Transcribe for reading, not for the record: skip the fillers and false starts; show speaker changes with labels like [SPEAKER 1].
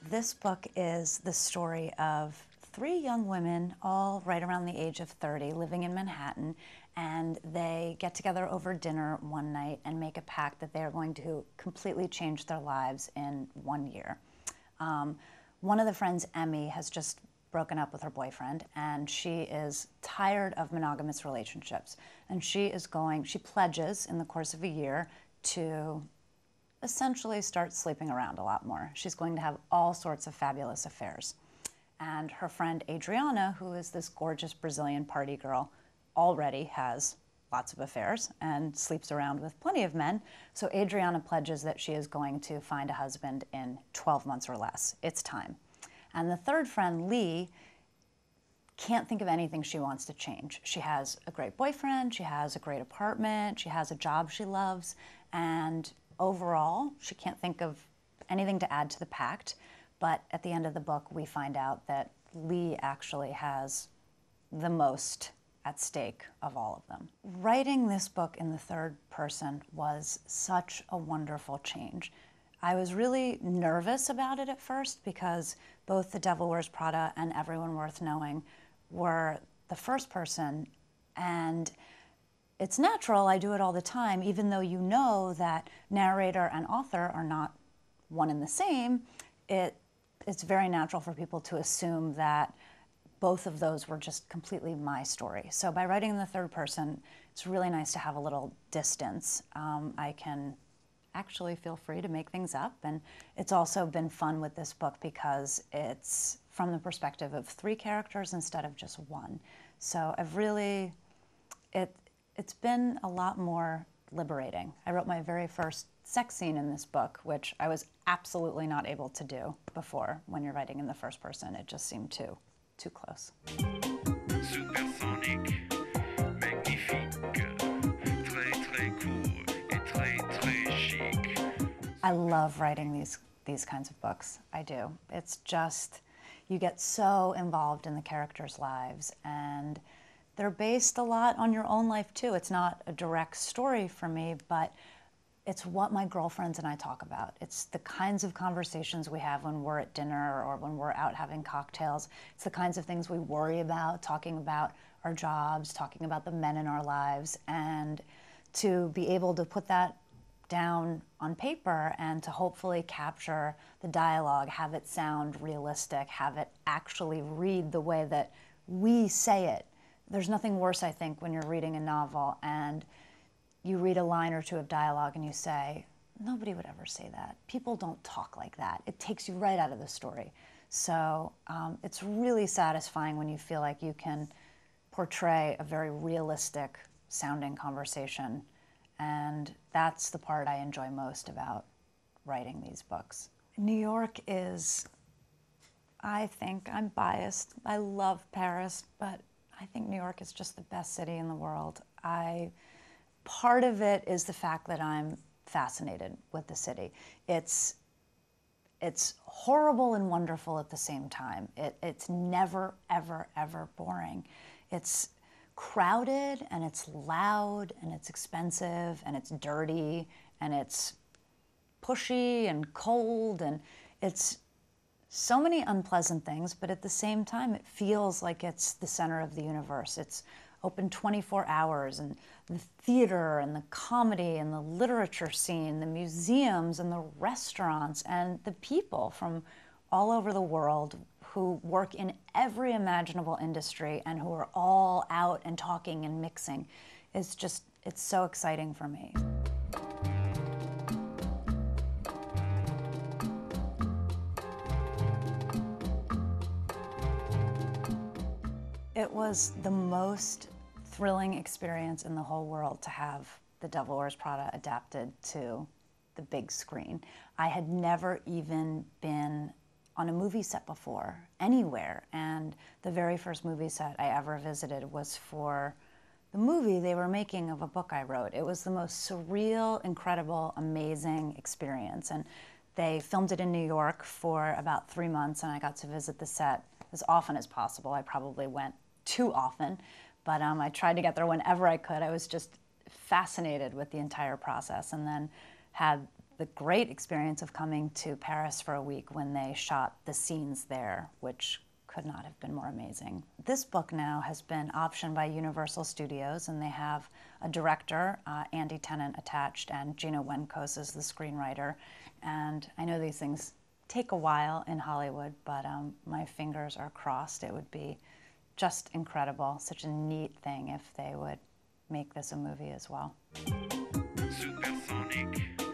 [SPEAKER 1] This book is the story of three young women, all right around the age of 30, living in Manhattan, and they get together over dinner one night and make a pact that they are going to completely change their lives in 1 year. One of the friends, Emmy, has just broken up with her boyfriend, and she is tired of monogamous relationships. And she pledges in the course of a year to essentially start sleeping around a lot more. She's going to have all sorts of fabulous affairs. And her friend Adriana, who is this gorgeous Brazilian party girl, already has lots of affairs and sleeps around with plenty of men. So Adriana pledges that she is going to find a husband in 12 months or less. It's time. And the third friend, Lee, can't think of anything she wants to change. She has a great boyfriend, she has a great apartment, she has a job she loves, and overall, she can't think of anything to add to the pact. But at the end of the book, we find out that Lee actually has the most at stake of all of them. Writing this book in the third person was such a wonderful change. I was really nervous about it at first because both The Devil Wears Prada and Everyone Worth Knowing were the first person, and it's natural, I do it all the time, even though you know that narrator and author are not one and the same, it's very natural for people to assume that both of those were just completely my story. So by writing in the third person, it's really nice to have a little distance. I can actually feel free to make things up, and it's also been fun with this book because it's from the perspective of three characters instead of just one. So it's been a lot more liberating. I wrote my very first sex scene in this book, which I was absolutely not able to do before. When you're writing in the first person, it just seemed too close.
[SPEAKER 2] Supersonic, magnifique, très très cool et très très chic.
[SPEAKER 1] I love writing these kinds of books. I do. It's just, you get so involved in the characters' lives, and they're based a lot on your own life too. It's not a direct story for me, but it's what my girlfriends and I talk about. It's the kinds of conversations we have when we're at dinner or when we're out having cocktails. It's the kinds of things we worry about, talking about our jobs, talking about the men in our lives, and to be able to put that down on paper and to hopefully capture the dialogue, have it sound realistic, have it actually read the way that we say it. There's nothing worse, I think, when you're reading a novel and you read a line or two of dialogue and you say, nobody would ever say that. People don't talk like that. It takes you right out of the story. So it's really satisfying when you feel like you can portray a very realistic sounding conversation. And that's the part I enjoy most about writing these books. New York is, I think, I'm biased. I love Paris, but I think New York is just the best city in the world. Part of it is the fact that I'm fascinated with the city. It's horrible and wonderful at the same time. It's never, ever, ever boring. It's crowded, and it's loud, and it's expensive, and it's dirty, and it's pushy and cold, and it's so many unpleasant things, but at the same time, it feels like it's the center of the universe. It's open 24 hours, and the theater and the comedy and the literature scene, the museums and the restaurants and the people from all over the world who work in every imaginable industry and who are all out and talking and mixing. It's so exciting for me. It was the most thrilling experience in the whole world to have The Devil Wears Prada adapted to the big screen. I had never even been on a movie set before, anywhere, and the very first movie set I ever visited was for the movie they were making of a book I wrote. It was the most surreal, incredible, amazing experience, and they filmed it in New York for about 3 months, and I got to visit the set as often as possible. I probably went too often, but I tried to get there whenever I could. I was just fascinated with the entire process, and then had the great experience of coming to Paris for a week when they shot the scenes there, which could not have been more amazing. This book now has been optioned by Universal Studios, and they have a director, Andy Tennant, attached, and Gina Wenkos is the screenwriter. And I know these things take a while in Hollywood, but my fingers are crossed. It would be just incredible, such a neat thing if they would make this a movie as well.
[SPEAKER 2] Supersonic.